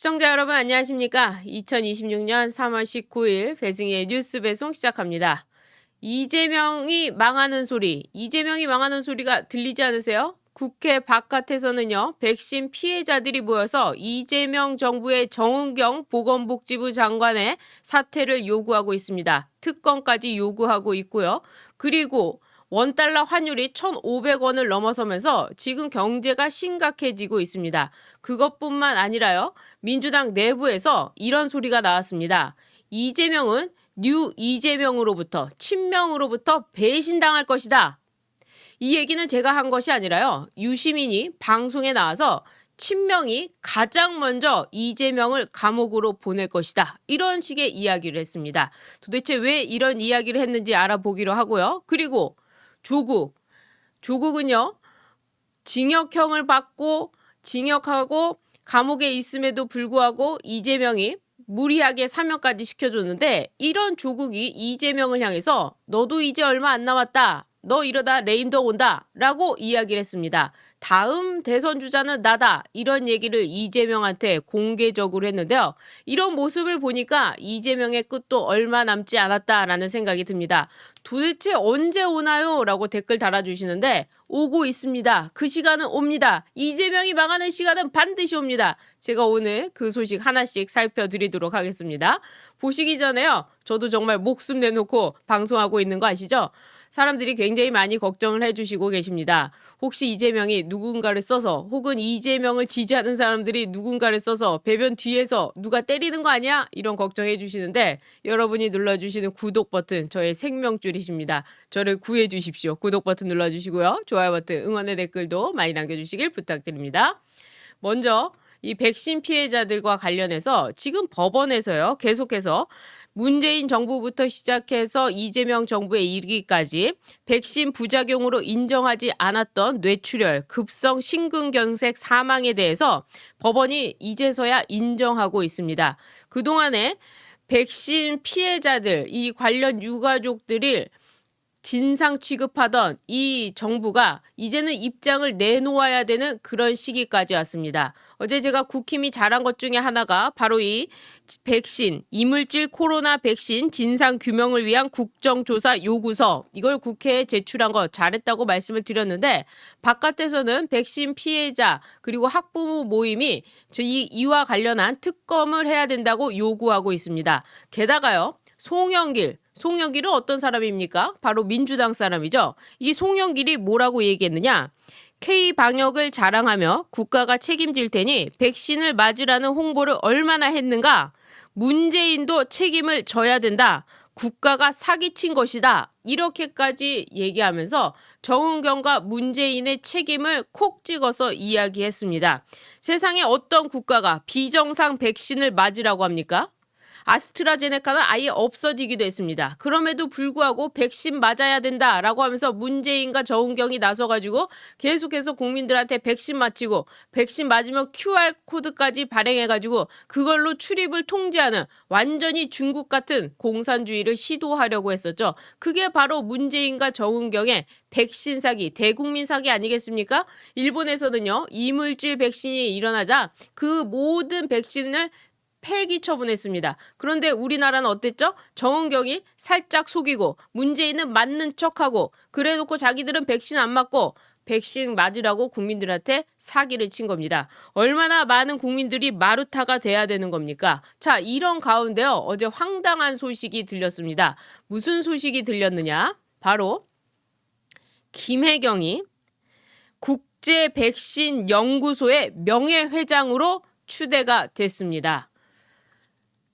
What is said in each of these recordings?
시청자 여러분 안녕하십니까? 2026년 3월 19일 배승희의 뉴스 배송 시작합니다. 이재명이 망하는 소리가 들리지 않으세요? 국회 바깥에서는요, 백신 피해자들이 모여서 이재명 정부의 정은경 보건복지부 장관의 사퇴를 요구하고 있습니다. 특검까지 요구하고 있고요. 그리고 원달러 환율이 1,500원을 넘어서면서 지금 경제가 심각해지고 있습니다. 그것뿐만 아니라요, 민주당 내부에서 이런 소리가 나왔습니다. 이재명은 뉴 이재명으로부터, 친명으로부터 배신당할 것이다. 이 얘기는 제가 한 것이 아니라요, 유시민이 방송에 나와서 친명이 가장 먼저 이재명을 감옥으로 보낼 것이다, 이런 식의 이야기를 했습니다. 도대체 왜 이런 이야기를 했는지 알아보기로 하고요. 그리고 조국은요, 징역형을 받고 징역하고 감옥에 있음에도 불구하고 이재명이 무리하게 사면까지 시켜줬는데, 이런 조국이 이재명을 향해서 너도 이제 얼마 안 남았다, 너 이러다 레임덕 온다 라고 이야기를 했습니다. 다음 대선 주자는 나다, 이런 얘기를 이재명한테 공개적으로 했는데요. 이런 모습을 보니까 이재명의 끝도 얼마 남지 않았다라는 생각이 듭니다. 도대체 언제 오나요? 라고 댓글 달아주시는데, 오고 있습니다. 그 시간은 옵니다. 이재명이 망하는 시간은 반드시 옵니다. 제가 오늘 그 소식 하나씩 살펴드리도록 하겠습니다. 보시기 전에요, 저도 정말 목숨 내놓고 방송하고 있는 거 아시죠? 사람들이 굉장히 많이 걱정을 해주시고 계십니다. 혹시 이재명이 누군가를 써서, 혹은 이재명을 지지하는 사람들이 누군가를 써서 배변 뒤에서 누가 때리는 거 아니야? 이런 걱정해 주시는데, 여러분이 눌러주시는 구독 버튼 저의 생명줄이십니다. 저를 구해 주십시오. 구독 버튼 눌러주시고요. 좋아요 버튼, 응원의 댓글도 많이 남겨주시길 부탁드립니다. 먼저 이 백신 피해자들과 관련해서 지금 법원에서요, 계속해서 문재인 정부부터 시작해서 이재명 정부에 이르기까지 백신 부작용으로 인정하지 않았던 뇌출혈, 급성 심근경색 사망에 대해서 법원이 이제서야 인정하고 있습니다. 그동안에 백신 피해자들, 이 관련 유가족들을 진상 취급하던 이 정부가 이제는 입장을 내놓아야 되는 그런 시기까지 왔습니다. 어제 제가 국힘이 잘한 것 중에 하나가 바로 이 백신, 이물질 코로나 백신 진상 규명을 위한 국정조사 요구서, 이걸 국회에 제출한 거 잘했다고 말씀을 드렸는데, 바깥에서는 백신 피해자 그리고 학부모 모임이 이와 관련한 특검을 해야 된다고 요구하고 있습니다. 게다가요, 송영길은 어떤 사람입니까? 바로 민주당 사람이죠. 이 송영길이 뭐라고 얘기했느냐? K방역을 자랑하며 국가가 책임질 테니 백신을 맞으라는 홍보를 얼마나 했는가? 문재인도 책임을 져야 된다. 국가가 사기친 것이다. 이렇게까지 얘기하면서 정은경과 문재인의 책임을 콕 찍어서 이야기했습니다. 세상에 어떤 국가가 비정상 백신을 맞으라고 합니까? 아스트라제네카는 아예 없어지기도 했습니다. 그럼에도 불구하고 백신 맞아야 된다라고 하면서 문재인과 정은경이 나서가지고 계속해서 국민들한테 백신 맞히고, 백신 맞으면 QR코드까지 발행해가지고 그걸로 출입을 통제하는 완전히 중국 같은 공산주의를 시도하려고 했었죠. 그게 바로 문재인과 정은경의 백신 사기, 대국민 사기 아니겠습니까? 일본에서는요, 이물질 백신이 일어나자 그 모든 백신을 폐기 처분했습니다. 그런데 우리나라는 어땠죠? 정은경이 살짝 속이고 문재인은 맞는 척하고, 그래놓고 자기들은 백신 안 맞고 백신 맞으라고 국민들한테 사기를 친 겁니다. 얼마나 많은 국민들이 마루타가 돼야 되는 겁니까? 자, 이런 가운데요, 어제 황당한 소식이 들렸습니다. 무슨 소식이 들렸느냐? 바로 김혜경이 국제백신연구소의 명예회장으로 추대가 됐습니다.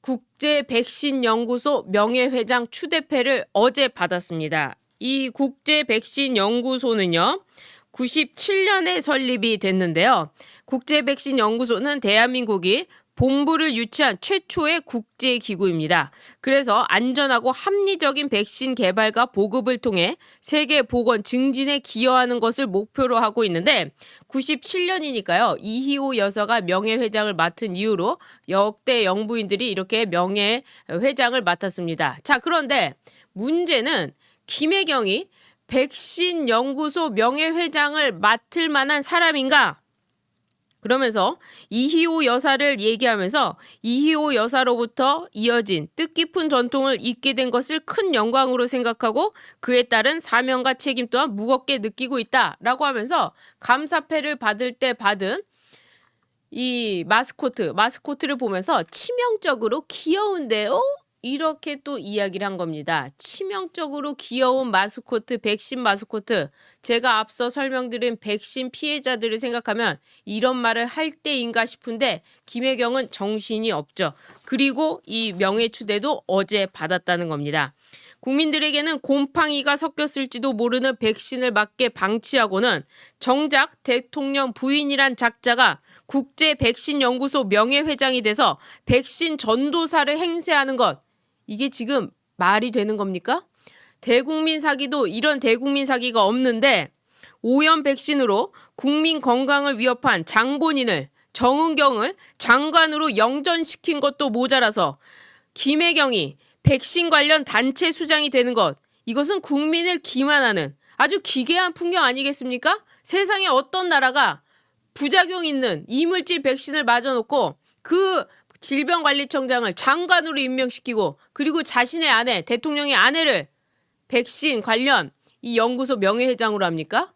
국제백신연구소 명예회장 추대패를 어제 받았습니다. 이 국제백신연구소는요, 97년에 설립이 됐는데요. 국제백신연구소는 대한민국이 본부를 유치한 최초의 국제기구입니다. 그래서 안전하고 합리적인 백신 개발과 보급을 통해 세계 보건 증진에 기여하는 것을 목표로 하고 있는데, 97년이니까요. 이희호 여사가 명예회장을 맡은 이후로 역대 영부인들이 이렇게 명예회장을 맡았습니다. 자, 그런데 문제는 김혜경이 백신연구소 명예회장을 맡을 만한 사람인가? 그러면서 이희호 여사를 얘기하면서 이희호 여사로부터 이어진 뜻깊은 전통을 잇게 된 것을 큰 영광으로 생각하고 그에 따른 사명과 책임 또한 무겁게 느끼고 있다라고 하면서 감사패를 받을 때 받은 이 마스코트를 보면서 치명적으로 귀여운데요? 이렇게 또 이야기를 한 겁니다. 치명적으로 귀여운 마스코트, 백신 마스코트. 제가 앞서 설명드린 백신 피해자들을 생각하면 이런 말을 할 때인가 싶은데 김혜경은 정신이 없죠. 그리고 이 명예추대도 어제 받았다는 겁니다. 국민들에게는 곰팡이가 섞였을지도 모르는 백신을 맞게 방치하고는 정작 대통령 부인이란 작자가 국제백신연구소 명예회장이 돼서 백신 전도사를 행세하는 것. 이게 지금 말이 되는 겁니까? 대국민 사기도 이런 대국민 사기가 없는데 오염 백신으로 국민 건강을 위협한 장본인을 정은경을 장관으로 영전시킨 것도 모자라서 김혜경이 백신 관련 단체 수장이 되는 것, 이것은 국민을 기만하는 아주 기괴한 풍경 아니겠습니까? 세상에 어떤 나라가 부작용 있는 이물질 백신을 맞아놓고 그 질병관리청장을 장관으로 임명시키고 그리고 자신의 아내, 대통령의 아내를 백신 관련 이 연구소 명예회장으로 합니까?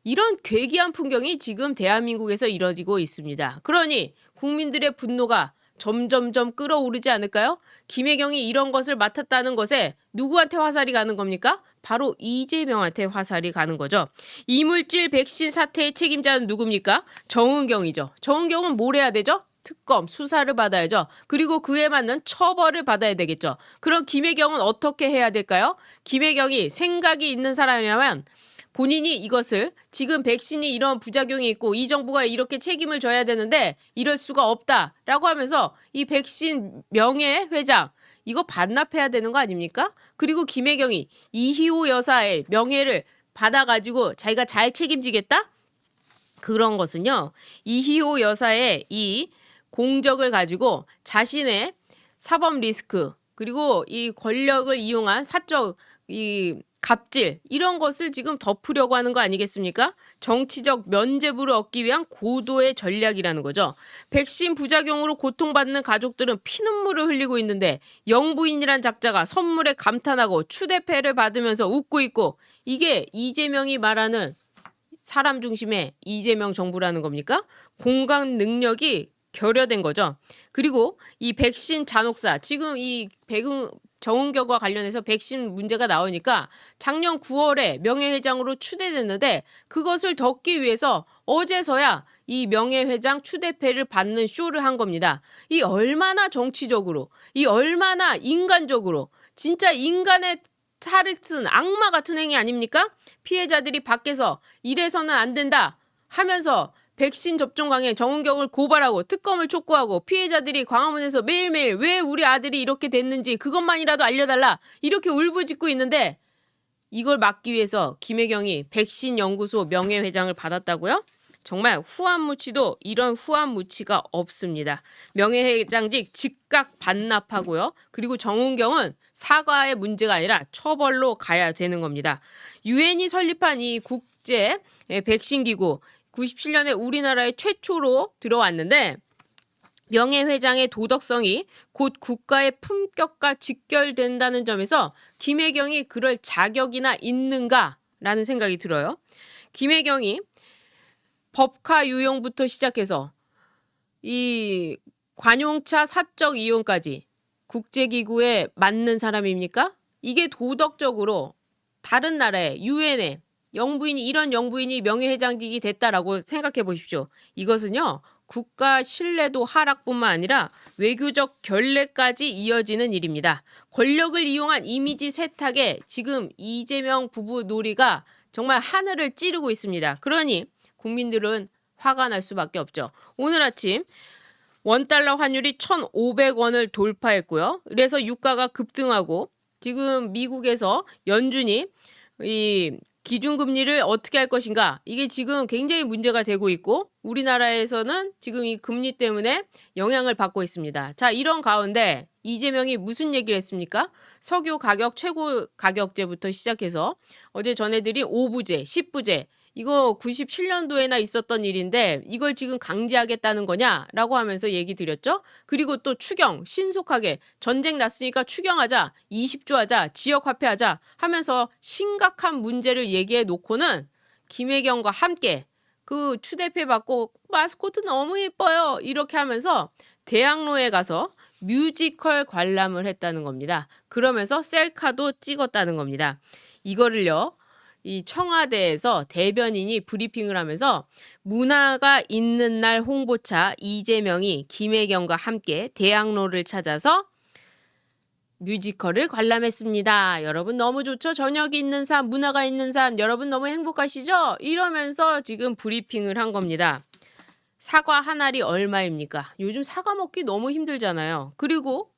이런 괴기한 풍경이 지금 대한민국에서 이뤄지고 있습니다. 그러니 국민들의 분노가 점점점 끌어오르지 않을까요? 김혜경이 이런 것을 맡았다는 것에 누구한테 화살이 가는 겁니까? 바로 이재명한테 화살이 가는 거죠. 이물질 백신 사태의 책임자는 누굽니까? 정은경이죠. 정은경은 뭘 해야 되죠? 특검, 수사를 받아야죠. 그리고 그에 맞는 처벌을 받아야 되겠죠. 그럼 김혜경은 어떻게 해야 될까요? 김혜경이 생각이 있는 사람이라면 본인이 이것을 지금 백신이 이런 부작용이 있고 이 정부가 이렇게 책임을 져야 되는데 이럴 수가 없다라고 하면서 이 백신 명예회장 이거 반납해야 되는 거 아닙니까? 그리고 김혜경이 이희호 여사의 명예를 받아가지고 자기가 잘 책임지겠다? 그런 것은요. 이희호 여사의 이 공적을 가지고 자신의 사법 리스크 그리고 이 권력을 이용한 사적 이 갑질 이런 것을 지금 덮으려고 하는 거 아니겠습니까? 정치적 면죄부를 얻기 위한 고도의 전략이라는 거죠. 백신 부작용으로 고통받는 가족들은 피눈물을 흘리고 있는데 영부인이란 작자가 선물에 감탄하고 추대패를 받으면서 웃고 있고 이게 이재명이 말하는 사람 중심의 이재명 정부라는 겁니까? 공감 능력이 결여된 거죠. 그리고 이 백신 잔혹사 지금 이 정은경과 관련해서 백신 문제가 나오니까 작년 9월에 명예회장으로 추대됐는데 그것을 덮기 위해서 어제서야 이 명예회장 추대패를 받는 쇼를 한 겁니다. 이 얼마나 정치적으로, 이 얼마나 인간적으로 진짜 인간의 살을 쓴 악마 같은 행위 아닙니까? 피해자들이 밖에서 이래서는 안 된다 하면서 백신 접종 강행 정은경을 고발하고 특검을 촉구하고 피해자들이 광화문에서 매일매일 왜 우리 아들이 이렇게 됐는지 그것만이라도 알려달라 이렇게 울부짖고 있는데 이걸 막기 위해서 김혜경이 백신연구소 명예회장을 받았다고요? 정말 후한무치도 이런 후한무치가 없습니다. 명예회장직 즉각 반납하고요. 그리고 정은경은 사과의 문제가 아니라 처벌로 가야 되는 겁니다. 유엔이 설립한 이 국제 백신기구 97년에 우리나라에 최초로 들어왔는데 명예회장의 도덕성이 곧 국가의 품격과 직결된다는 점에서 김혜경이 그럴 자격이나 있는가라는 생각이 들어요. 김혜경이 법카 유용부터 시작해서 이 관용차 사적 이용까지 국제기구에 맞는 사람입니까? 이게 도덕적으로 다른 나라에 유엔에 영부인이 이런 영부인이 명예회장직이 됐다라고 생각해 보십시오. 이것은요. 국가 신뢰도 하락뿐만 아니라 외교적 결례까지 이어지는 일입니다. 권력을 이용한 이미지 세탁에 지금 이재명 부부 놀이가 정말 하늘을 찌르고 있습니다. 그러니 국민들은 화가 날 수밖에 없죠. 오늘 아침 원달러 환율이 1,500원을 돌파했고요. 그래서 유가가 급등하고 지금 미국에서 연준이 이 기준금리를 어떻게 할 것인가 이게 지금 굉장히 문제가 되고 있고 우리나라에서는 지금 이 금리 때문에 영향을 받고 있습니다. 자, 이런 가운데 이재명이 무슨 얘기를 했습니까? 석유 가격 최고 가격제부터 시작해서 어제 전해드린 5부제, 10부제 이거 97년도에나 있었던 일인데 이걸 지금 강제하겠다는 거냐라고 하면서 얘기 드렸죠. 그리고 또 추경 신속하게 전쟁 났으니까 추경하자, 20조 하자, 지역화폐하자 하면서 심각한 문제를 얘기해 놓고는 김혜경과 함께 그 추대패 받고 마스코트 너무 예뻐요 이렇게 하면서 대학로에 가서 뮤지컬 관람을 했다는 겁니다. 그러면서 셀카도 찍었다는 겁니다. 이거를요. 이 청와대에서 대변인이 브리핑을 하면서 문화가 있는 날 홍보차 이재명이 김혜경과 함께 대학로를 찾아서 뮤지컬을 관람했습니다. 여러분 너무 좋죠? 저녁이 있는 삶, 문화가 있는 삶, 여러분 너무 행복하시죠? 이러면서 지금 브리핑을 한 겁니다. 사과 한 알이 얼마입니까? 요즘 사과 먹기 너무 힘들잖아요. 그리고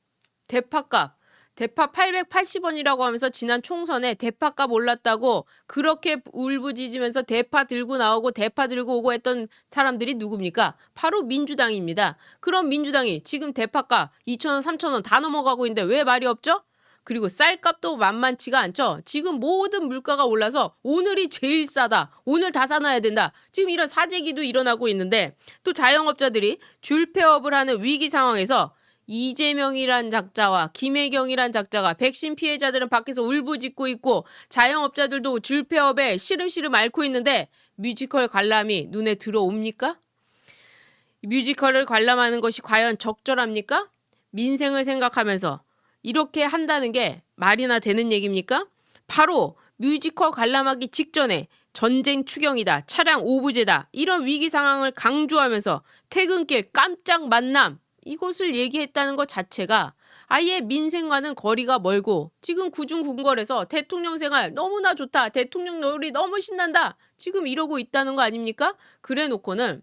대파값. 대파 880원이라고 하면서 지난 총선에 대파값 올랐다고 그렇게 울부짖으면서 대파 들고 나오고 대파 들고 오고 했던 사람들이 누굽니까? 바로 민주당입니다. 그럼 민주당이 지금 대파값 2,000원, 3,000원 다 넘어가고 있는데 왜 말이 없죠? 그리고 쌀값도 만만치가 않죠. 지금 모든 물가가 올라서 오늘이 제일 싸다. 오늘 다 사놔야 된다. 지금 이런 사재기도 일어나고 있는데 또 자영업자들이 줄폐업을 하는 위기 상황에서 이재명이란 작자와 김혜경이란 작자가 백신 피해자들은 밖에서 울부짖고 있고 자영업자들도 줄폐업에 시름시름 앓고 있는데 뮤지컬 관람이 눈에 들어옵니까? 뮤지컬을 관람하는 것이 과연 적절합니까? 민생을 생각하면서 이렇게 한다는 게 말이나 되는 얘기입니까? 바로 뮤지컬 관람하기 직전에 전쟁 추경이다, 차량 오부제다 이런 위기 상황을 강조하면서 퇴근길 깜짝 만남 이것을 얘기했다는 것 자체가 아예 민생과는 거리가 멀고 지금 구중궁궐에서 대통령 생활 너무나 좋다. 대통령 놀이 너무 신난다. 지금 이러고 있다는 거 아닙니까? 그래 놓고는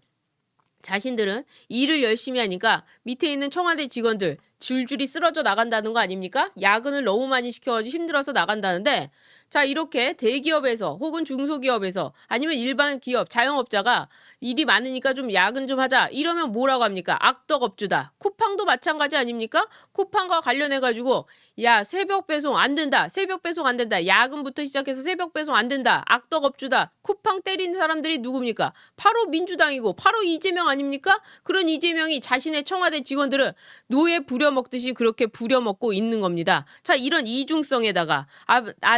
자신들은 일을 열심히 하니까 밑에 있는 청와대 직원들 줄줄이 쓰러져 나간다는 거 아닙니까? 야근을 너무 많이 시켜가지고 힘들어서 나간다는데 자 이렇게 대기업에서 혹은 중소기업에서 아니면 일반 기업 자영업자가 일이 많으니까 좀 야근 좀 하자 이러면 뭐라고 합니까? 악덕업주다. 쿠팡도 마찬가지 아닙니까? 쿠팡과 관련해가지고 야 새벽 배송 안 된다. 새벽 배송 안 된다. 야근부터 시작해서 새벽 배송 안 된다. 악덕업주다. 쿠팡 때리는 사람들이 누굽니까? 바로 민주당이고 바로 이재명 아닙니까? 그런 이재명이 자신의 청와대 직원들은 노예 부려먹듯이 그렇게 부려먹고 있는 겁니다. 자 이런 이중성에다가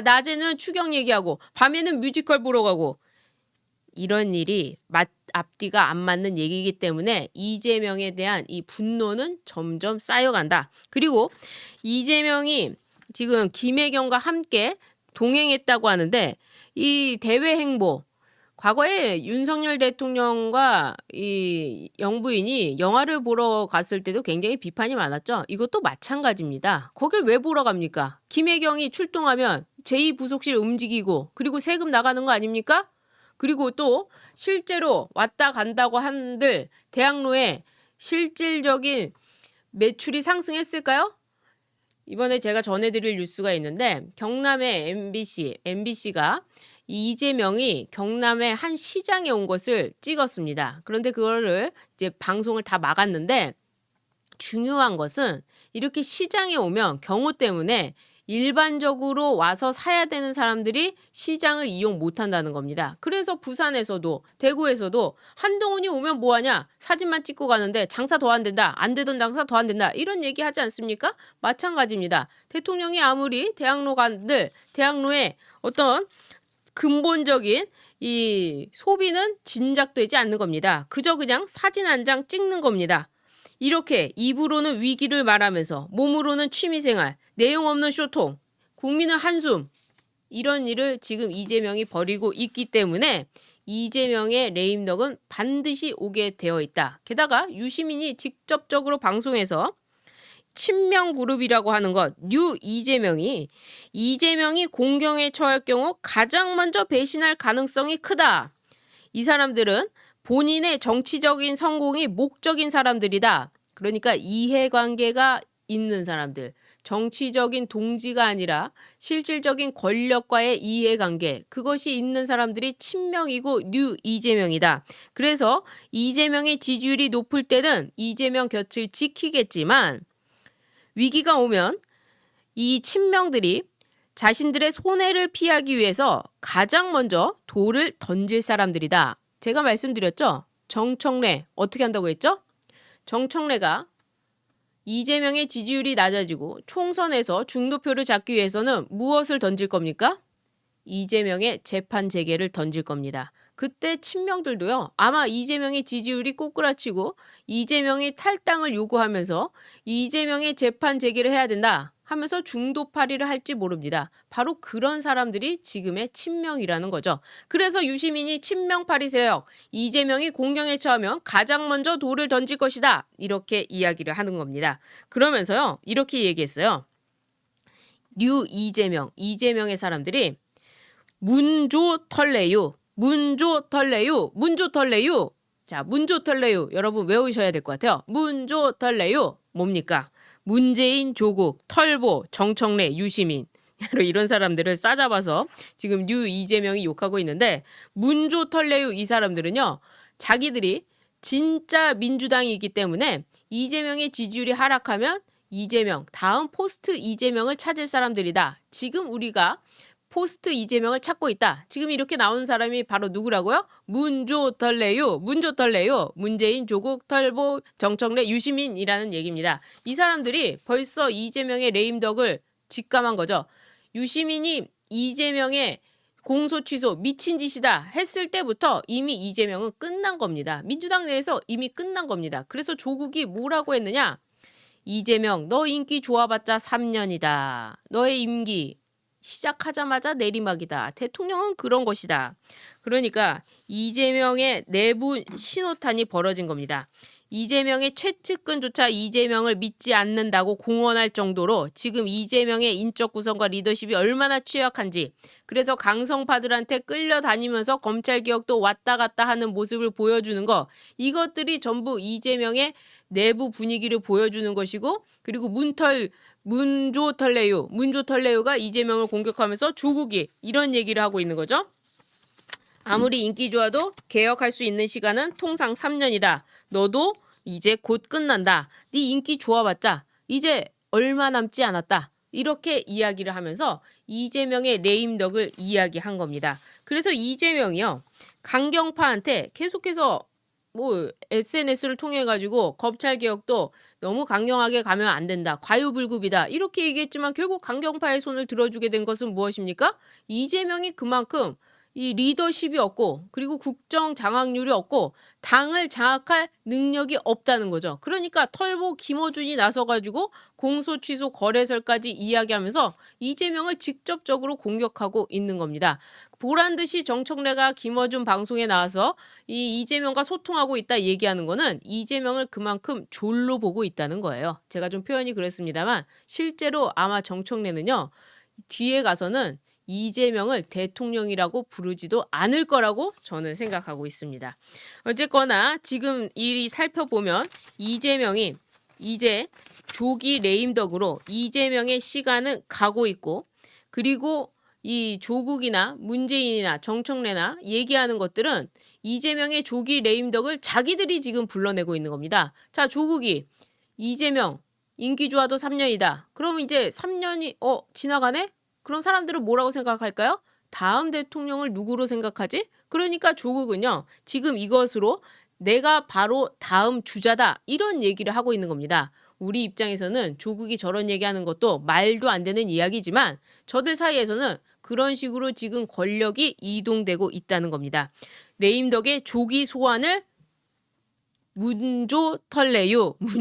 낮에는 추경 얘기하고 밤에는 뮤지컬 보러 가고 이런 일이 앞뒤가 안 맞는 얘기이기 때문에 이재명에 대한 이 분노는 점점 쌓여간다. 그리고 이재명이 지금 김혜경과 함께 동행했다고 하는데 이 대외 행보 과거에 윤석열 대통령과 이 영부인이 영화를 보러 갔을 때도 굉장히 비판이 많았죠. 이것도 마찬가지입니다. 거길 왜 보러 갑니까? 김혜경이 출동하면 제2부속실 움직이고 그리고 세금 나가는 거 아닙니까? 그리고 또 실제로 왔다 간다고 한들 대학로에 실질적인 매출이 상승했을까요? 이번에 제가 전해드릴 뉴스가 있는데 경남의 MBC가 이재명이 경남의 한 시장에 온 것을 찍었습니다. 그런데 그거를 이제 방송을 다 막았는데 중요한 것은 이렇게 시장에 오면 경호 때문에 일반적으로 와서 사야 되는 사람들이 시장을 이용 못한다는 겁니다. 그래서 부산에서도 대구에서도 한동훈이 오면 뭐하냐 사진만 찍고 가는데 장사 더 안 된다 안 되던 장사 더 안 된다 이런 얘기 하지 않습니까? 마찬가지입니다. 대통령이 아무리 대학로 간들 대학로에 어떤 근본적인 이 소비는 진작되지 않는 겁니다. 그저 그냥 사진 한 장 찍는 겁니다. 이렇게 입으로는 위기를 말하면서 몸으로는 취미생활, 내용 없는 쇼통, 국민은 한숨 이런 일을 지금 이재명이 벌이고 있기 때문에 이재명의 레임덕은 반드시 오게 되어 있다. 게다가 유시민이 직접적으로 방송에서 친명그룹이라고 하는 것, 뉴 이재명이 공경에 처할 경우 가장 먼저 배신할 가능성이 크다. 이 사람들은 본인의 정치적인 성공이 목적인 사람들이다. 그러니까 이해관계가 있는 사람들, 정치적인 동지가 아니라 실질적인 권력과의 이해관계, 그것이 있는 사람들이 친명이고 뉴 이재명이다. 그래서 이재명의 지지율이 높을 때는 이재명 곁을 지키겠지만 위기가 오면 이 친명들이 자신들의 손해를 피하기 위해서 가장 먼저 돌을 던질 사람들이다. 제가 말씀드렸죠? 정청래 어떻게 한다고 했죠? 정청래가 이재명의 지지율이 낮아지고 총선에서 중도표를 잡기 위해서는 무엇을 던질 겁니까? 이재명의 재판 재개를 던질 겁니다. 그때 친명들도요. 아마 이재명의 지지율이 꼬꾸라치고 이재명이 탈당을 요구하면서 이재명의 재판 재개를 해야 된다 하면서 중도파리를 할지 모릅니다. 바로 그런 사람들이 지금의 친명이라는 거죠. 그래서 유시민이 친명파리 세력, 이재명이 공경에 처하면 가장 먼저 돌을 던질 것이다. 이렇게 이야기를 하는 겁니다. 그러면서요. 이렇게 얘기했어요. 뉴 이재명, 이재명의 사람들이 문조 털래유, 문조 털래유, 문조 털래유. 자, 문조 털래유. 여러분 외우셔야 될 것 같아요. 문조 털래유. 뭡니까? 문재인, 조국, 털보, 정청래, 유시민. 이런 사람들을 싸잡아서 지금 뉴 이재명이 욕하고 있는데 문조 털래유 이 사람들은요. 자기들이 진짜 민주당이기 때문에 이재명의 지지율이 하락하면 이재명, 다음 포스트 이재명을 찾을 사람들이다. 지금 우리가 포스트 이재명을 찾고 있다. 지금 이렇게 나온 사람이 바로 누구라고요? 문조 털래유, 문조 털래유, 문재인, 조국, 털보, 정청래, 유시민이라는 얘기입니다. 이 사람들이 벌써 이재명의 레임덕을 직감한 거죠. 유시민이 이재명의 공소 취소 미친 짓이다 했을 때부터 이미 이재명은 끝난 겁니다. 민주당 내에서 이미 끝난 겁니다. 그래서 조국이 뭐라고 했느냐? 이재명, 너 인기 좋아봤자 3년이다. 너의 임기 시작하자마자 내리막이다. 대통령은 그런 것이다. 그러니까 이재명의 내부 신호탄이 벌어진 겁니다. 이재명의 최측근조차 이재명을 믿지 않는다고 공언할 정도로 지금 이재명의 인적 구성과 리더십이 얼마나 취약한지, 그래서 강성파들한테 끌려다니면서 검찰개혁도 왔다 갔다 하는 모습을 보여주는 거, 이것들이 전부 이재명의 내부 분위기를 보여주는 것이고, 그리고 문조 털래유가 이재명을 공격하면서 조국이 이런 얘기를 하고 있는 거죠. 아무리 인기 좋아도 개혁할 수 있는 시간은 통상 3년이다. 너도 이제 곧 끝난다. 네 인기 좋아봤자 이제 얼마 남지 않았다. 이렇게 이야기를 하면서 이재명의 레임덕을 이야기한 겁니다. 그래서 이재명이요. 강경파한테 계속해서 SNS를 통해 가지고 검찰개혁도 너무 강경하게 가면 안 된다. 과유불급이다. 이렇게 얘기했지만 결국 강경파의 손을 들어주게 된 것은 무엇입니까? 이재명이 그만큼 이 리더십이 없고 그리고 국정 장악률이 없고 당을 장악할 능력이 없다는 거죠. 그러니까 털보 김어준이 나서가지고 공소 취소 거래설까지 이야기하면서 이재명을 직접적으로 공격하고 있는 겁니다. 보란 듯이 정청래가 김어준 방송에 나와서 이 이재명과 소통하고 있다 얘기하는 거는 이재명을 그만큼 졸로 보고 있다는 거예요. 제가 좀 표현이 그랬습니다만 실제로 아마 정청래는요. 뒤에 가서는 이재명을 대통령이라고 부르지도 않을 거라고 저는 생각하고 있습니다. 어쨌거나 지금 이 살펴보면 이재명이 이제 조기 레임덕으로 이재명의 시간은 가고 있고, 그리고 이 조국이나 문재인이나 정청래나 얘기하는 것들은 이재명의 조기 레임덕을 자기들이 지금 불러내고 있는 겁니다. 자, 조국이 이재명 인기 좋아도 3년이다. 그럼 이제 3년이 지나가네? 그럼 사람들은 뭐라고 생각할까요? 다음 대통령을 누구로 생각하지? 그러니까 조국은요. 지금 이것으로 내가 바로 다음 주자다. 이런 얘기를 하고 있는 겁니다. 우리 입장에서는 조국이 저런 얘기하는 것도 말도 안 되는 이야기지만 저들 사이에서는 그런 식으로 지금 권력이 이동되고 있다는 겁니다. 레임덕의 조기 소환을 문조 털래유가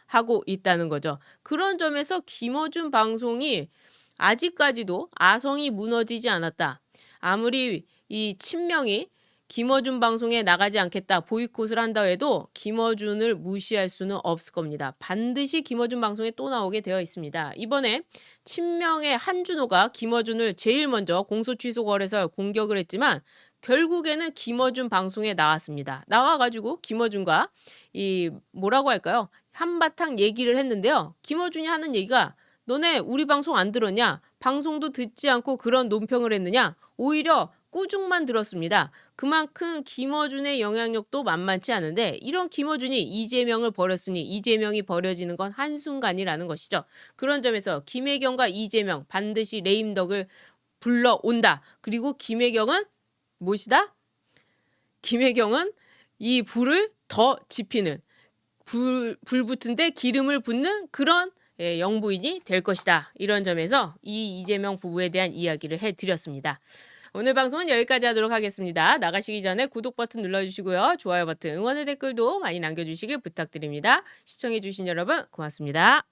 하고 있다는 거죠. 그런 점에서 김어준 방송이 아직까지도 아성이 무너지지 않았다. 아무리 이 친명이 김어준 방송에 나가지 않겠다, 보이콧을 한다 해도 김어준을 무시할 수는 없을 겁니다. 반드시 김어준 방송에 또 나오게 되어 있습니다. 이번에 친명의 한준호가 김어준을 제일 먼저 공소취소 거래설 공격을 했지만 결국에는 김어준 방송에 나왔습니다. 나와가지고 김어준과 이 뭐라고 할까요? 한바탕 얘기를 했는데요. 김어준이 하는 얘기가 너네 우리 방송 안 들었냐? 방송도 듣지 않고 그런 논평을 했느냐? 오히려 꾸중만 들었습니다. 그만큼 김어준의 영향력도 만만치 않은데 이런 김어준이 이재명을 버렸으니 이재명이 버려지는 건 한순간이라는 것이죠. 그런 점에서 김혜경과 이재명 반드시 레임덕을 불러온다. 그리고 김혜경은 무엇이다? 김혜경은 이 불을 더 지피는 불 붙은데 기름을 붓는 그런 영부인이 될 것이다. 이런 점에서 이 이재명 부부에 대한 이야기를 해드렸습니다. 오늘 방송은 여기까지 하도록 하겠습니다. 나가시기 전에 구독 버튼 눌러주시고요. 좋아요 버튼, 응원의 댓글도 많이 남겨주시길 부탁드립니다. 시청해주신 여러분 고맙습니다.